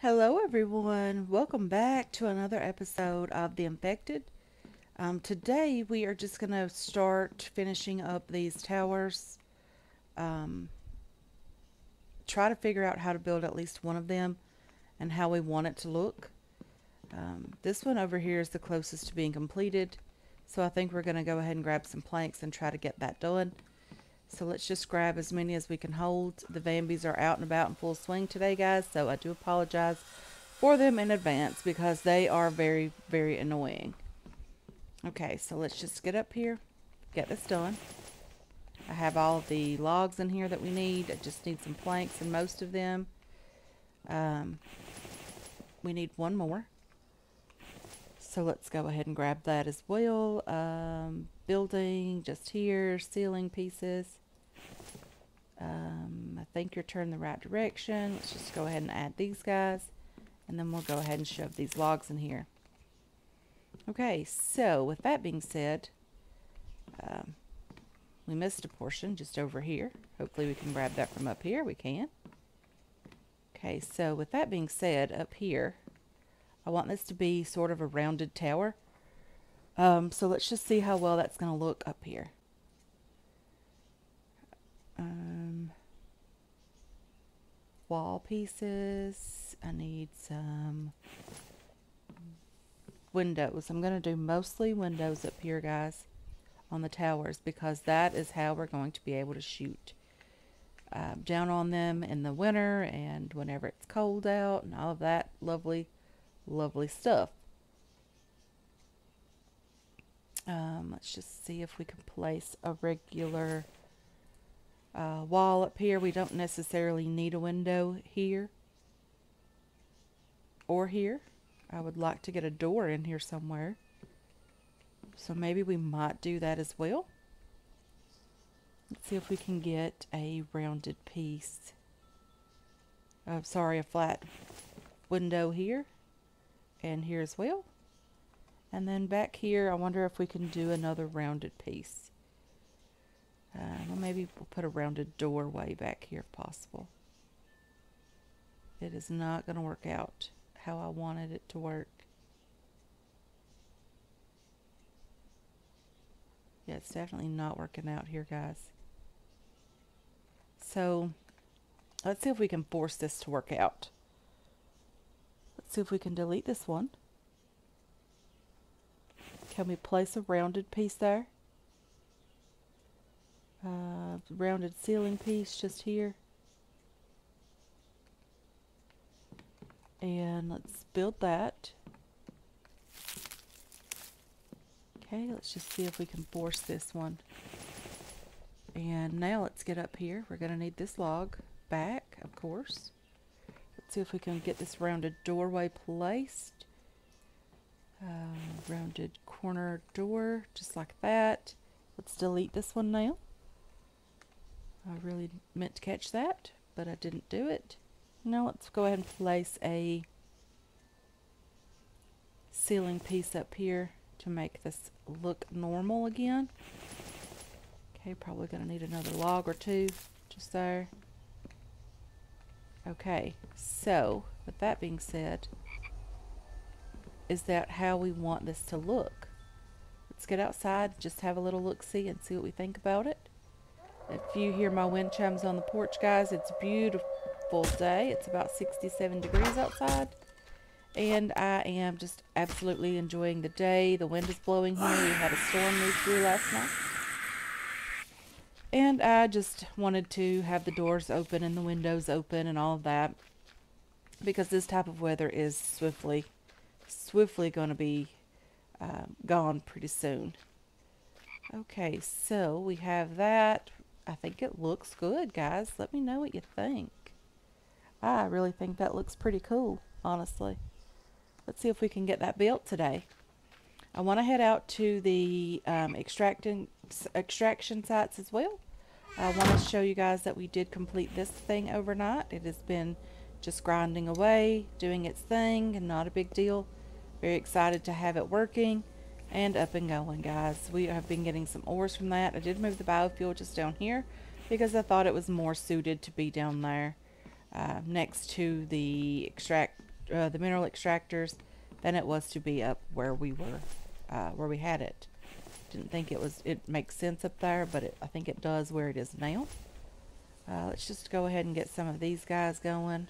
Hello, everyone. Welcome back to another episode of The Infected. Today, we are just going to start finishing up these towers. Um, Try to figure out how to build at least one of them and how we want it to look. This one over here is the closest to being completed. So I think we're going to go ahead and grab some planks and try to get that done. So let's just grab as many as we can hold. The Vambies are out and about in full swing today, guys. So I do apologize for them in advance because they are very, very annoying. Okay, so let's just get up here, get this done. I have all of the logs in here that we need. I just need some planks and most of them. Um, we need one more. So let's go ahead and grab that as well. Building just here, ceiling pieces. I think you're turning the right direction. Let's just go ahead and add these guys. And then we'll go ahead and shove these logs in here. Okay, so with that being said, we missed a portion just over here. Hopefully we can grab that from up here. We can. Okay, so with that being said, up here, I want this to be sort of a rounded tower. So let's just see how well that's going to look up here. Wall pieces. I need some windows. I'm going to do mostly windows up here, guys, on the towers, because that is how we're going to be able to shoot down on them in the winter and whenever it's cold out and all of that lovely, lovely stuff. Let's just see if we can place a regular wall up here. We don't necessarily need a window here or here. I would like to get a door in here somewhere. So maybe we might do that as well. Let's see if we can get a rounded piece. Sorry, a flat window here and here as well. And then back here, I wonder if we can do another rounded piece. Well, maybe we'll put a rounded doorway back here if possible. It is not going to work out how I wanted it to work. Yeah, it's definitely not working out here, guys. So, let's see if we can force this to work out. Let's see if we can delete this one. Can we place a rounded piece there? Rounded ceiling piece just here. And let's build that. Okay, let's just see if we can force this one. And now let's get up here. We're going to need this log back, of course. Let's see if we can get this rounded doorway placed. Rounded corner door, just like that. Let's delete this one now. I really meant to catch that, but I didn't do it. Now let's go ahead and place a ceiling piece up here to make this look normal again. Okay, probably going to need another log or two just there. Okay, so with that being said, is that how we want this to look? Let's get outside, just have a little look-see and see what we think about it. If you hear my wind chimes on the porch, guys, it's a beautiful day. It's about 67 degrees outside. And I am just absolutely enjoying the day. The wind is blowing here. We had a storm move through last night. And I just wanted to have the doors open and the windows open and all of that, because this type of weather is swiftly going to be gone pretty soon. Okay, so we have that. I think it looks good, guys. Let me know what you think. I really think that looks pretty cool, honestly. Let's see if we can get that built today. I want to head out to the extraction sites as well. I want to show you guys that we did complete this thing overnight. It has been just grinding away, doing its thing, and not a big deal. Very excited to have it working and up and going, guys. We have been getting some ores from that. I did move the biofuel just down here because I thought it was more suited to be down there next to the the mineral extractors than it was to be up where we were, where we had it. Didn't think it makes sense up there, but I think it does where it is now. Let's just go ahead and get some of these guys going.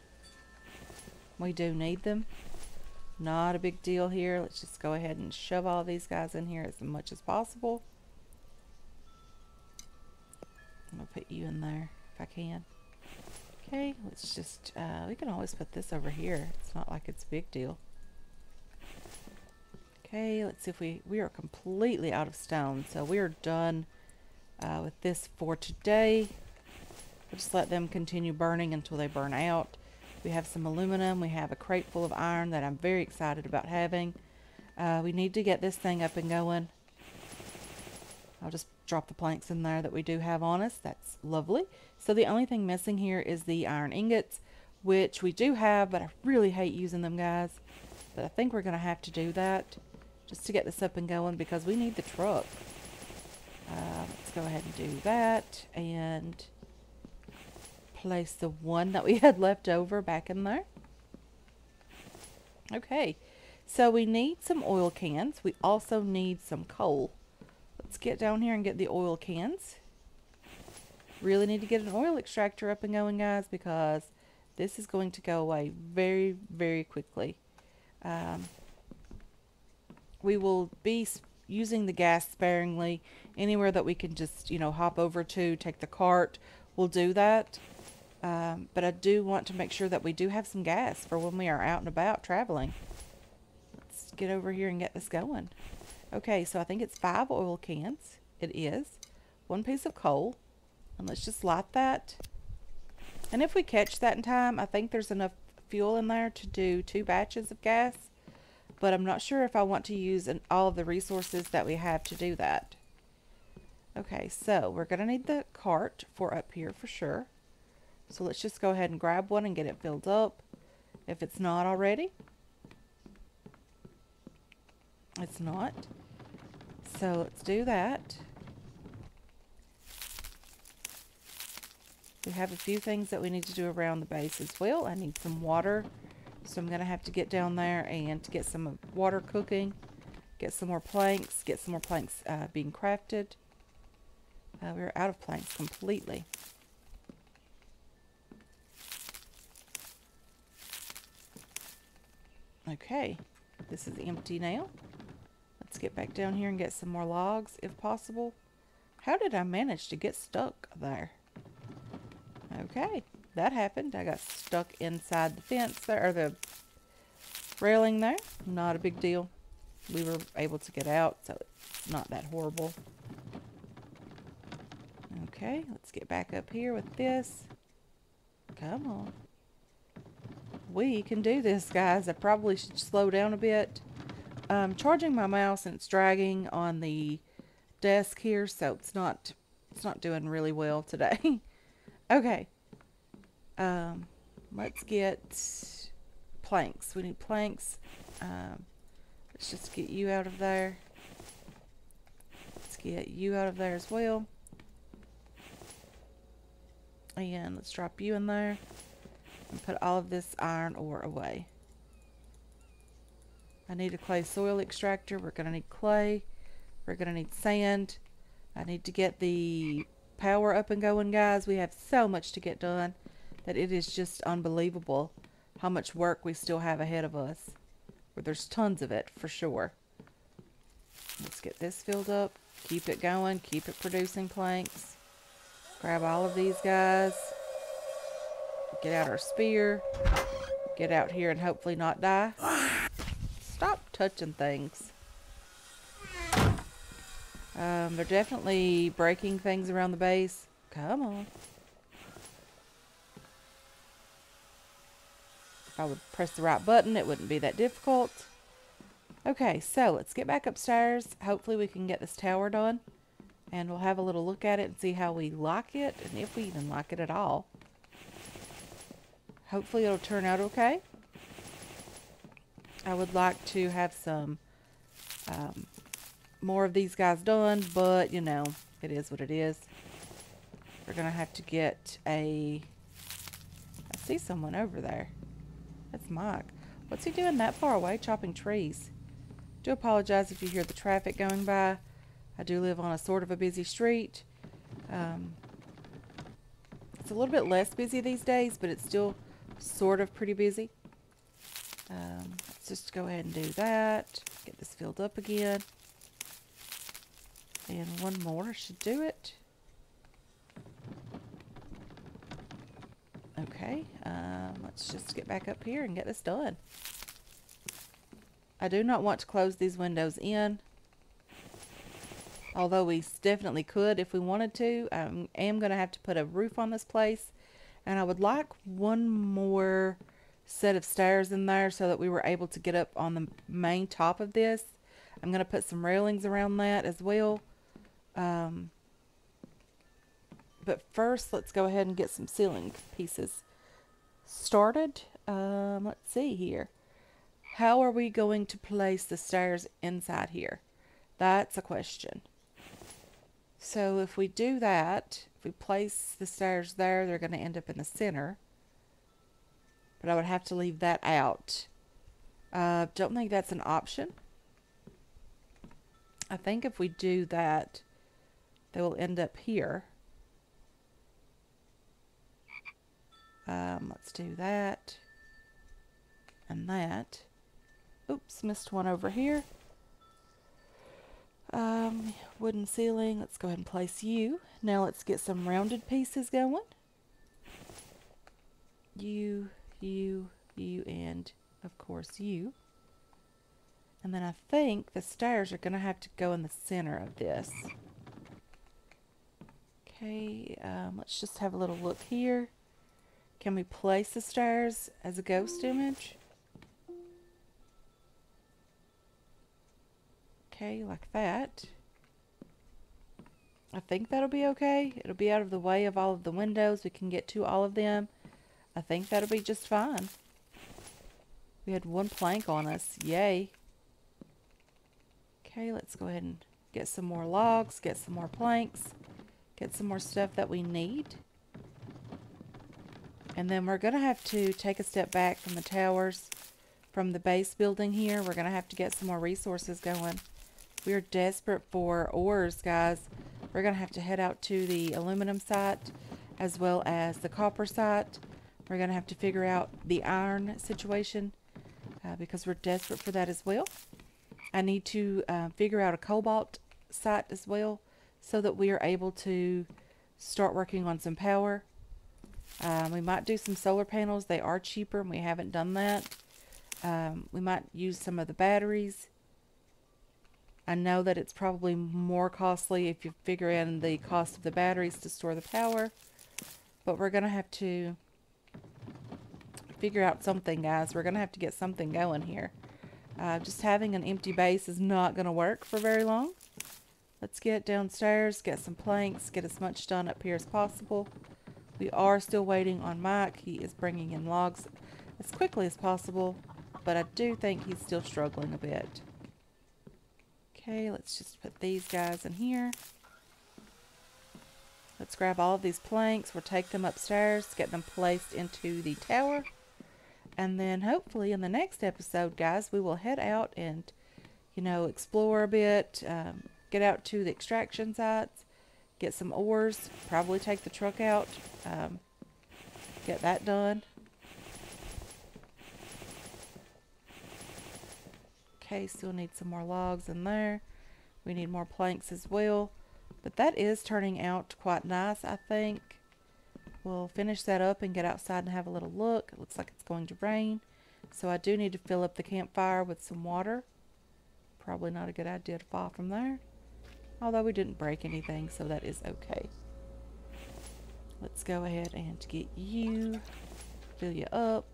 We do need them. Not a big deal here. Let's just go ahead and shove all these guys in here as much as possible. I'm going to put you in there if I can. Okay, let's just, we can always put this over here. It's not like it's a big deal. Okay, let's see if we are completely out of stone. So we are done with this for today. We'll just let them continue burning until they burn out. We have some aluminum. We have a crate full of iron that I'm very excited about having. We need to get this thing up and going. I'll just drop the planks in there that we do have on us. That's lovely. So the only thing missing here is the iron ingots, which we do have, but I really hate using them, guys. But I think we're going to have to do that just to get this up and going because we need the truck. Let's go ahead and do that and place the one that we had left over back in there. Okay, so we need some oil cans. We also need some coal. Let's get down here and get the oil cans. Really need to get an oil extractor up and going, guys, because this is going to go away very, very quickly. We will be using the gas sparingly. Anywhere that we can just, you know, hop over to, take the cart, we'll do that. But I do want to make sure that we do have some gas for when we are out and about traveling. Let's get over here and get this going. Okay, so I think it's 5 oil cans. It is. 1 piece of coal. And let's just light that. And if we catch that in time, I think there's enough fuel in there to do 2 batches of gas. But I'm not sure if I want to use all of the resources that we have to do that. Okay, so we're going to need the cart for up here for sure. So let's just go ahead and grab one and get it filled up. If it's not already. It's not. So let's do that. We have a few things that we need to do around the base as well. I need some water. So I'm going to have to get down there and to get some water cooking. Get some more planks. Get some more planks being crafted. We're out of planks completely. Okay. This is empty now. Let's get back down here and get some more logs if possible. How did I manage to get stuck there? Okay, that happened. I got stuck inside the fence there, or the railing there. Not a big deal. We were able to get out, so it's not that horrible. Okay, let's get back up here with this. Come on. We can do this, guys. I probably should slow down a bit. I'm charging my mouse and it's dragging on the desk here, so it's not doing really well today. Okay. Let's get planks. We need planks. Let's just get you out of there. Let's get you out of there as well. And let's drop you in there and put all of this iron ore away. I need a clay soil extractor. We're going to need clay. We're going to need sand. I need to get the power up and going, guys. We have so much to get done that it is just unbelievable how much work we still have ahead of us. There's tons of it for sure. Let's get this filled up. Keep it going. Keep it producing planks. Grab all of these guys. Get out our spear. Get out here and hopefully not die. Stop touching things. They're definitely breaking things around the base. Come on. If I would press the right button, it wouldn't be that difficult. Okay, so let's get back upstairs. Hopefully we can get this tower done. And we'll have a little look at it and see how we like it. And if we even like it at all. Hopefully it'll turn out okay. I would like to have some more of these guys done, but you know, it is what it is. We're gonna have to get I see someone over there. That's Mike. What's he doing that far away, chopping trees? Do apologize if you hear the traffic going by. I do live on a sort of a busy street. It's a little bit less busy these days, but it's still sort of pretty busy. Let's just go ahead and do that. Get this filled up again. And one more should do it. Okay, let's just get back up here and get this done. I do not want to close these windows in, although we definitely could if we wanted to. I am going to have to put a roof on this place, and I would like one more set of stairs in there so that we were able to get up on the main top of this. I'm going to put some railings around that as well. But first, let's go ahead and get some ceiling pieces started. Let's see here. How are we going to place the stairs inside here? That's a question. So if we do that, if we place the stairs there, they're going to end up in the center. But I would have to leave that out. Don't think that's an option. I think if we do that, they will end up here. Let's do that. And that. Oops, missed one over here. Wooden ceiling. Let's go ahead and place you. Now let's get some rounded pieces going. You, and of course you. And then I think the stairs are going to have to go in the center of this. Okay, let's just have a little look here. Can we place the stairs as a ghost image? Okay, like that. I think that'll be okay. It'll be out of the way of all of the windows. We can get to all of them. I think that'll be just fine. We had one plank on us. Yay. Okay, let's go ahead and get some more logs, get some more planks, get some more stuff that we need. And then we're going to have to take a step back from the towers, from the base building here. We're going to have to get some more resources going. We are desperate for ores, guys. We're going to have to head out to the aluminum site as well as the copper site. We're going to have to figure out the iron situation because we're desperate for that as well. I need to figure out a cobalt site as well so that we are able to start working on some power. We might do some solar panels. They are cheaper and we haven't done that. We might use some of the batteries. I know that it's probably more costly if you figure in the cost of the batteries to store the power. But we're going to have to figure out something, guys. We're going to have to get something going here. Just having an empty base is not going to work for very long. Let's get downstairs, get some planks, get as much done up here as possible. We are still waiting on Mike. He is bringing in logs as quickly as possible, but I do think he's still struggling a bit. Okay, let's just put these guys in here. Let's grab all of these planks. We'll take them upstairs, get them placed into the tower. And then hopefully in the next episode, guys, we will head out and, you know, explore a bit, get out to the extraction sites, get some ores, probably take the truck out, get that done. Okay, still need some more logs in there. We need more planks as well. But that is turning out quite nice, I think. We'll finish that up and get outside and have a little look. It looks like it's going to rain. So I do need to fill up the campfire with some water. Probably not a good idea to fall from there. Although we didn't break anything, so that is okay. Let's go ahead and get you, fill you up,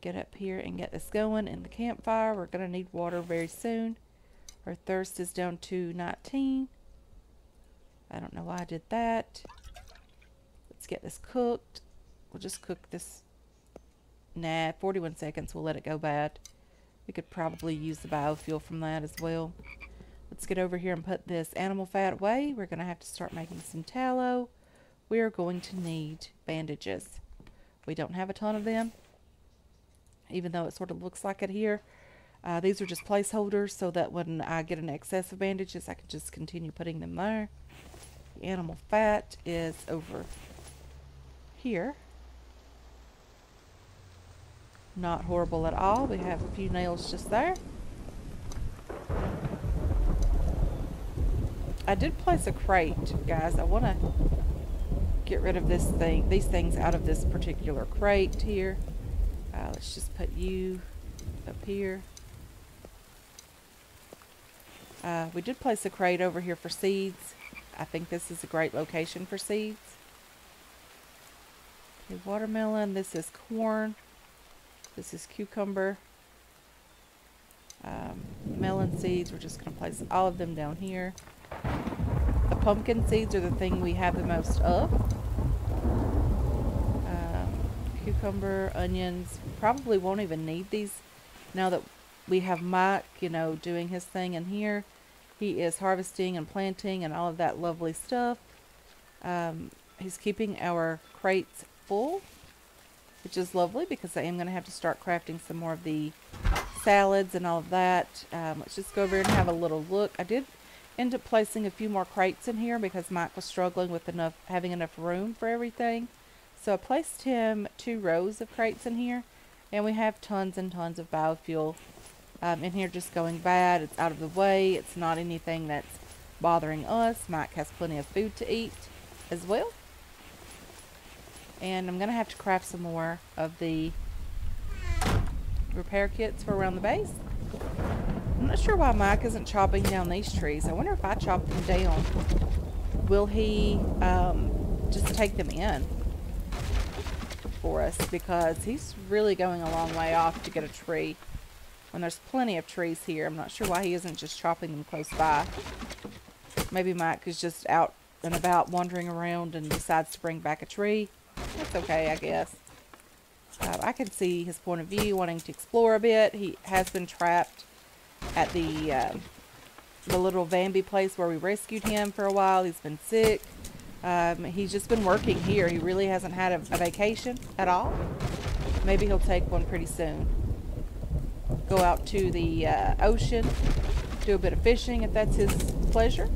get up here and get this going in the campfire. We're going to need water very soon. Our thirst is down to 19. I don't know why I did that. Let's get this cooked. We'll just cook this. Nah, 41 seconds. We'll let it go bad. We could probably use the biofuel from that as well. Let's get over here and put this animal fat away. We're going to have to start making some tallow. We are going to need bandages. We don't have a ton of them. even though it sort of looks like it here. These are just placeholders so that when I get an excess of bandages, I can just continue putting them there. The animal fat is over here. Not horrible at all. We have a few nails just there. I did place a crate, guys. I want to get rid of these things out of this particular crate here. Let's just put you up here. We did place a crate over here for seeds. I think this is a great location for seeds. Okay, watermelon. This is corn. This is cucumber. Melon seeds. We're just going to place all of them down here. The pumpkin seeds are the thing we have the most of. Cucumber, onions. Probably won't even need these now that we have Mike, you know, doing his thing in here. He is harvesting and planting and all of that lovely stuff. He's keeping our crates full, which is lovely because I am going to have to start crafting some more of the salads and all of that. Let's just go over here and have a little look. I did end up placing a few more crates in here because Mike was struggling with having enough room for everything. So I placed him 2 rows of crates in here, and we have tons and tons of biofuel in here just going bad. It's out of the way. It's not anything that's bothering us. Mike has plenty of food to eat as well. And I'm going to have to craft some more of the repair kits for around the base. I'm not sure why Mike isn't chopping down these trees. I wonder if I chop them down, will he just take them in for us, because he's really going a long way off to get a tree when there's plenty of trees here. I'm not sure why he isn't just chopping them close by. Maybe Mike is just out and about wandering around and decides to bring back a tree. That's okay, I guess. I can see his point of view, wanting to explore a bit. He has been trapped at the little Vambies place where we rescued him for a while. He's been sick. He's just been working here. He really hasn't had a vacation at all. Maybe he'll take one pretty soon. Go out to the ocean, do a bit of fishing if that's his pleasure.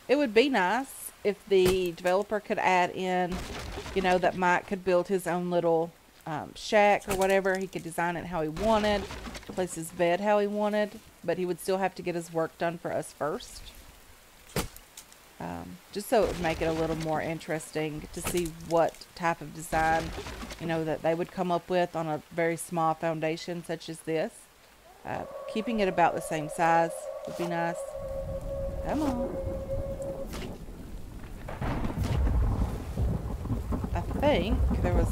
It would be nice if the developer could add in, you know, that Mike could build his own little shack or whatever. He could design it how he wanted, place his bed how he wanted, but he would still have to get his work done for us first. Just so it would make it a little more interesting to see what type of design, you know, that they would come up with on a very small foundation such as this. Keeping it about the same size would be nice. Come on. I think there was...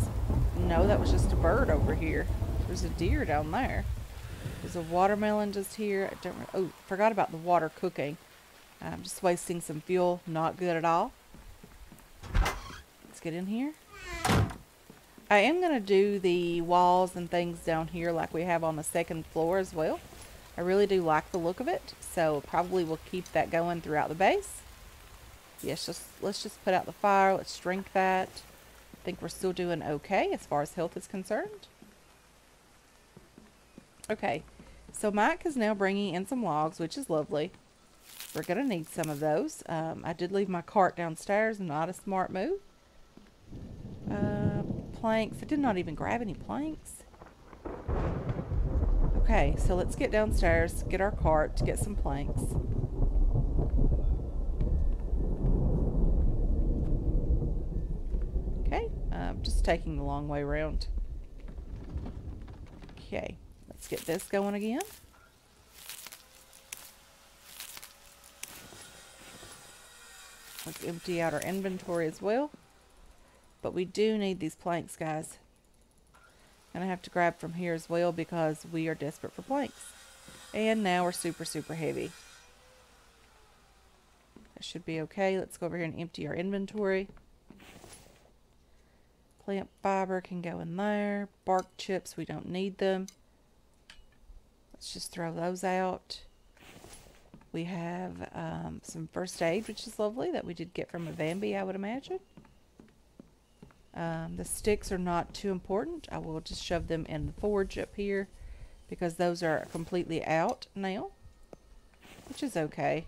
No, that was just a bird over here. There's a deer down there. There's a watermelon just here. Oh, forgot about the water cooking. I'm just wasting some fuel. Not good at all. Let's get in here. I am going to do the walls and things down here like we have on the second floor as well. I really do like the look of it, so probably we'll keep that going throughout the base. Yes, let's just put out the fire. Let's drink that. I think we're still doing okay as far as health is concerned. Okay, so Mike is now bringing in some logs, which is lovely. We're going to need some of those. I did leave my cart downstairs, not a smart move. Planks. I did not even grab any planks. Okay, so let's get downstairs, get our cart, get some planks. Okay, just taking the long way around. Okay, let's get this going again. Let's empty out our inventory as well. But we do need these planks, guys. And I have to grab from here as well because we are desperate for planks. And now we're super, super heavy. That should be okay. Let's go over here and empty our inventory. Plant fiber can go in there. Bark chips, we don't need them. Let's just throw those out. We have some first aid, which is lovely, that we did get from a Vamby, I would imagine. The sticks are not too important. I will just shove them in the forge up here because those are completely out now, which is okay.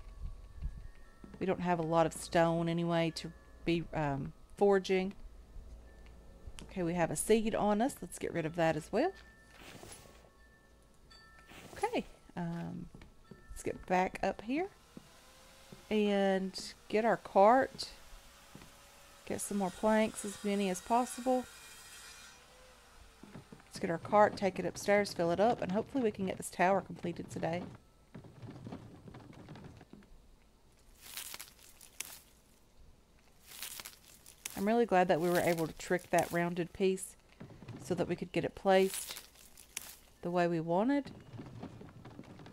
We don't have a lot of stone anyway to be forging. Okay, we have a seed on us. Let's get rid of that as well. Okay, let's get back up here and get our cart. Get some more planks, as many as possible. Let's get our cart, take it upstairs, fill it up, and hopefully we can get this tower completed today. I'm really glad that we were able to trick that rounded piece so that we could get it placed the way we wanted.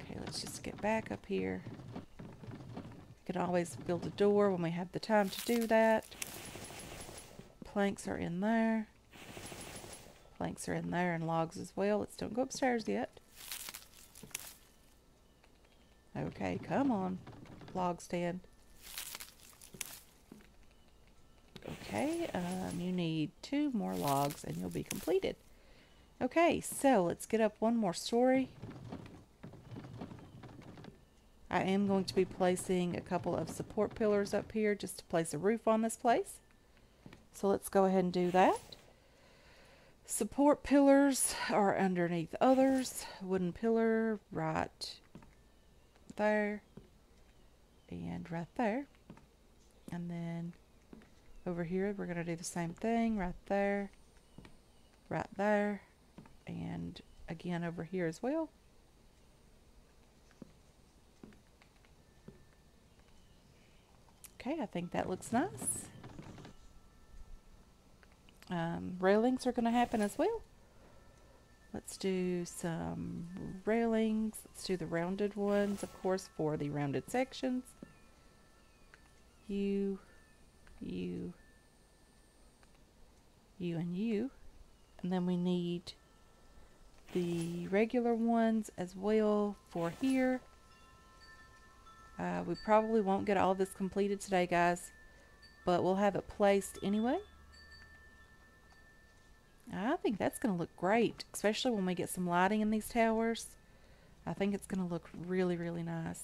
Okay, let's just get back up here. We can always build a door when we have the time to do that. Planks are in there. Planks are in there and logs as well. Let's don't go upstairs yet. Okay, come on, log stand. Okay, you need 2 more logs and you'll be completed. Okay, so let's get up one more story. I am going to be placing a couple of support pillars up here just to place a roof on this place. So let's go ahead and do that. Support pillars are underneath others. Wooden pillar right there and right there. And then over here we're going to do the same thing right there, and again over here as well. Okay, I think that looks nice. Railings are going to happen as well. Let's do some railings. Let's do the rounded ones, of course, for the rounded sections. You, and you. And then we need the regular ones as well for here. We probably won't get all of this completed today, guys, but we'll have it placed anyway. I think that's going to look great, especially when we get some lighting in these towers. I think it's going to look really, really nice.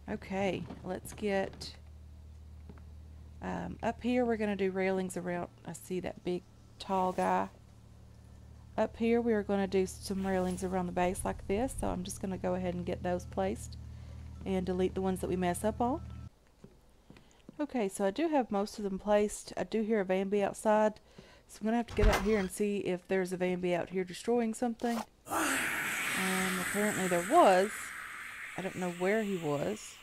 Okay, let's get up here. We're going to do railings around. I see that big, tall guy. Up here, we are going to do some railings around the base like this, so I'm just going to go ahead and get those placed and delete the ones that we mess up on. Okay, so I do have most of them placed. I do hear a Vamby outside, so I'm going to have to get out here and see if there's a Vamby out here destroying something. Apparently there was. I don't know where he was.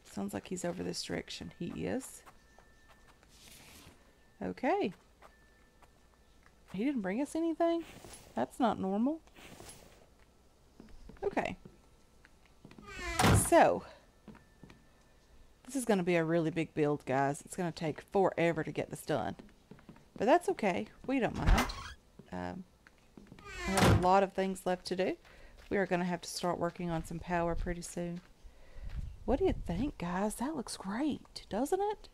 Sounds like he's over this direction. He is. Okay. He didn't bring us anything? That's not normal. Okay. So, this is going to be a really big build, guys. It's going to take forever to get this done. But that's okay. We don't mind. I have a lot of things left to do. We are going to have to start working on some power pretty soon. What do you think, guys? That looks great, doesn't it?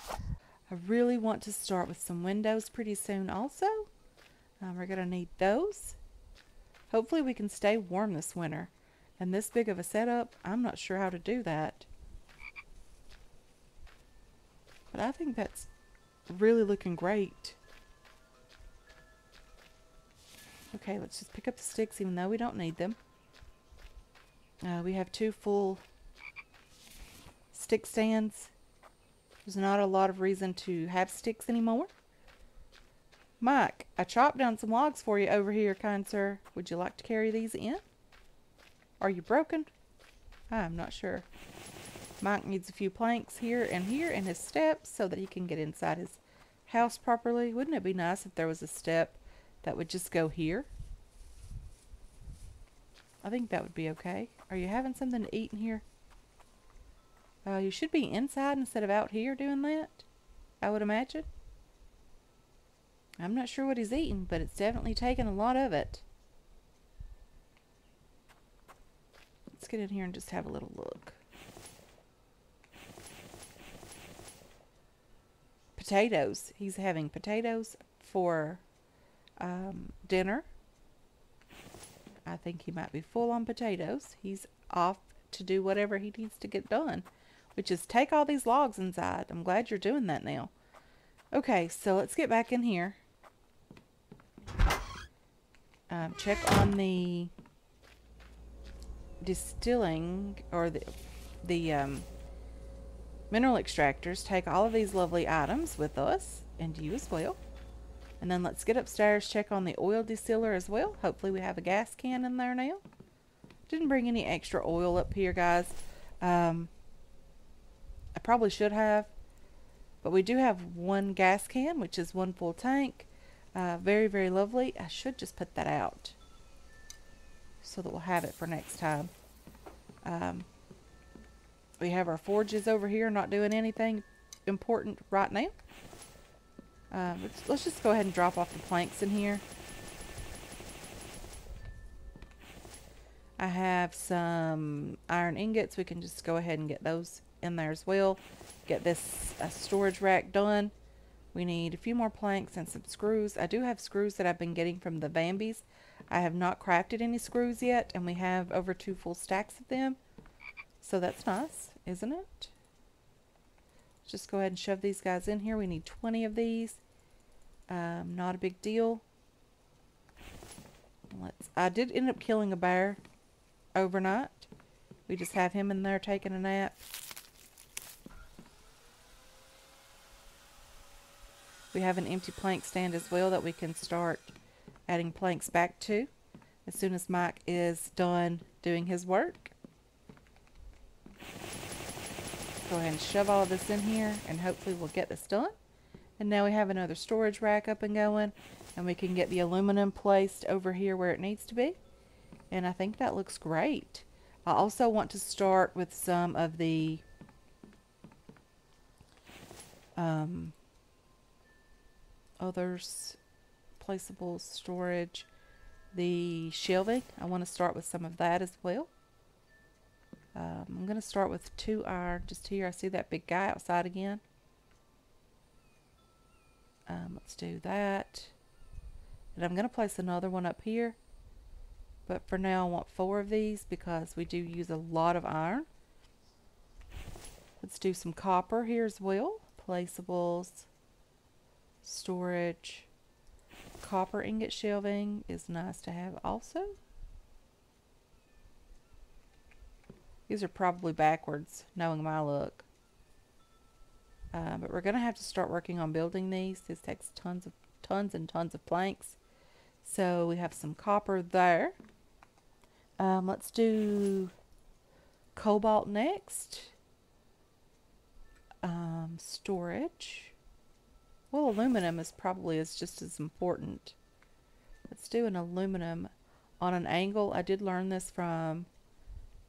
I really want to start with some windows pretty soon also. We're going to need those. Hopefully we can stay warm this winter. And this big of a setup, I'm not sure how to do that. But I think that's really looking great. Okay, let's just pick up the sticks even though we don't need them. We have 2 full stick stands. There's not a lot of reason to have sticks anymore. Mike, I chopped down some logs for you over here, kind sir. Would you like to carry these in? Are you broken? I'm not sure. Mike needs a few planks here and his steps so that he can get inside his house properly. Wouldn't it be nice if there was a step that would just go here? I think that would be okay. Are you having something to eat in here? You should be inside instead of out here doing that, I would imagine. I'm not sure what he's eating, but it's definitely taken a lot of it. let's get in here and just have a little look. Potatoes. He's having potatoes for dinner. I think he might be full on potatoes. He's off to do whatever he needs to get done, which is take all these logs inside. I'm glad you're doing that now. Okay, so let's get back in here. Check on the distilling or the mineral extractors. Take all of these lovely items with us, and you as well. And then let's get upstairs, check on the oil distiller as well. Hopefully we have a gas can in there now. Didn't bring any extra oil up here, guys. I probably should have, but we do have one gas can, which is one full tank. Very, very lovely. I should just put that out so that we'll have it for next time. We have our forges over here, not doing anything important right now. Let's just go ahead and drop off the planks in here. I have some iron ingots. We can just go ahead and get those in there as well. Get this storage rack done. We need a few more planks and some screws. I do have screws that I've been getting from the Vambies. I have not crafted any screws yet, and we have over 2 full stacks of them. So that's nice, isn't it? Just go ahead and shove these guys in here. We need 20 of these. Not a big deal. I did end up killing a bear overnight. We just have him in there taking a nap. We have an empty plank stand as well that we can start adding planks back to as soon as Mike is done doing his work. Go ahead and shove all of this in here, and hopefully we'll get this done. And now we have another storage rack up and going, and we can get the aluminum placed over here where it needs to be. And I think that looks great. I also want to start with some of the others, placeable storage, the shelving. I want to start with some of that as well. I'm going to start with 2 iron just here. I see that big guy outside again. Let's do that. And I'm going to place another one up here. But for now I want 4 of these because we do use a lot of iron. Let's do some copper here as well. Placeables, storage, copper ingot shelving is nice to have also. These are probably backwards, knowing my luck. But we're going to have to start working on building these. This takes tons and tons of planks. So we have some copper there. Let's do cobalt next. Storage. Well, aluminum is probably just as important. Let's do an aluminum on an angle. I did learn this from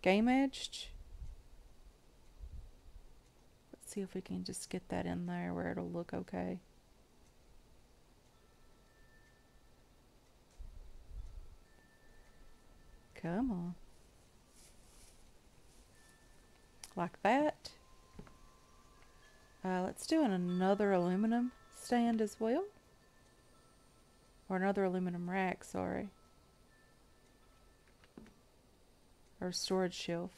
Game Edged. Let's see if we can just get that in there where it'll look okay. Come on. Like that. Let's do another aluminum stand as well. Or another aluminum rack, sorry. Or storage shelf.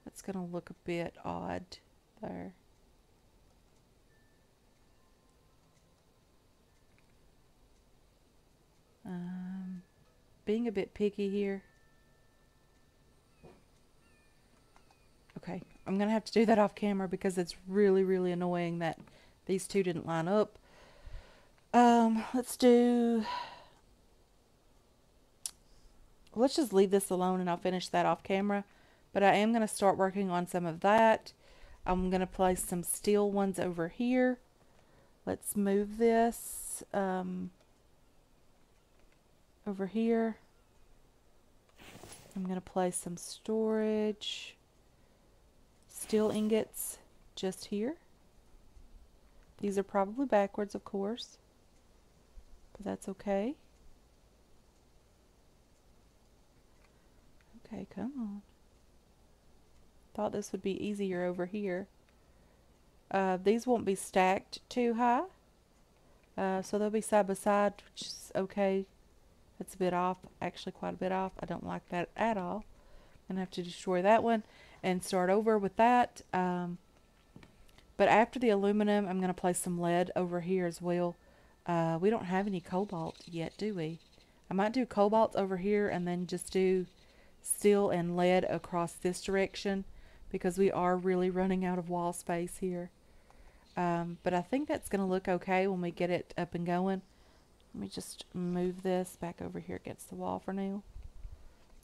That's going to look a bit odd there. Being a bit picky here. Okay, I'm going to have to do that off camera because it's really, really annoying that these two didn't line up. Let's just leave this alone and I'll finish that off camera. But I am going to start working on some of that. I'm going to place some steel ones over here. Let's move this over here. I'm going to place some storage steel ingots just here. These are probably backwards, of course, but that's okay. Okay, come on. Thought this would be easier over here. These won't be stacked too high. So they'll be side by side, which is okay. That's a bit off, actually quite a bit off. I don't like that at all. I'm going to have to destroy that one and start over with that. But after the aluminum, I'm going to place some lead over here as well. We don't have any cobalt yet, do we? I might do cobalt over here and then just do steel and lead across this direction because we are really running out of wall space here. But I think that's going to look okay when we get it up and going. Let me just move this back over here against the wall for now,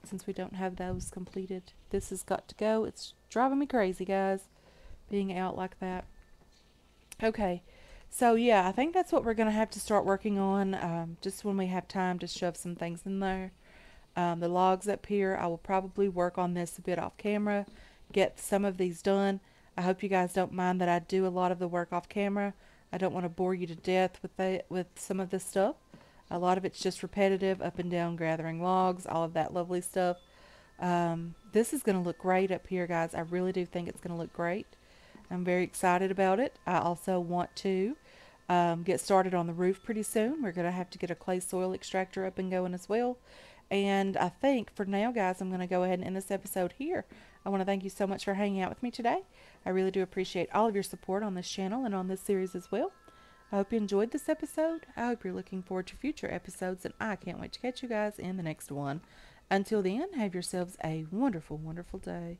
since we don't have those completed. This has got to go. It's driving me crazy, guys, being out like that. Okay, so yeah, I think that's what we're going to have to start working on, just when we have time to shove some things in there. The logs up here, I will probably work on this a bit off camera, get some of these done. I hope you guys don't mind that I do a lot of the work off camera. I don't want to bore you to death with some of this stuff. A lot of it's just repetitive, up and down, gathering logs, all of that lovely stuff. This is going to look great up here, guys. I really do think it's going to look great. I'm very excited about it. I also want to get started on the roof pretty soon. We're going to have to get a clay soil extractor up and going as well. And I think for now, guys, I'm going to go ahead and end this episode here. I want to thank you so much for hanging out with me today. I really do appreciate all of your support on this channel and on this series as well. I hope you enjoyed this episode. I hope you're looking forward to future episodes, and I can't wait to catch you guys in the next one. Until then, have yourselves a wonderful, wonderful day.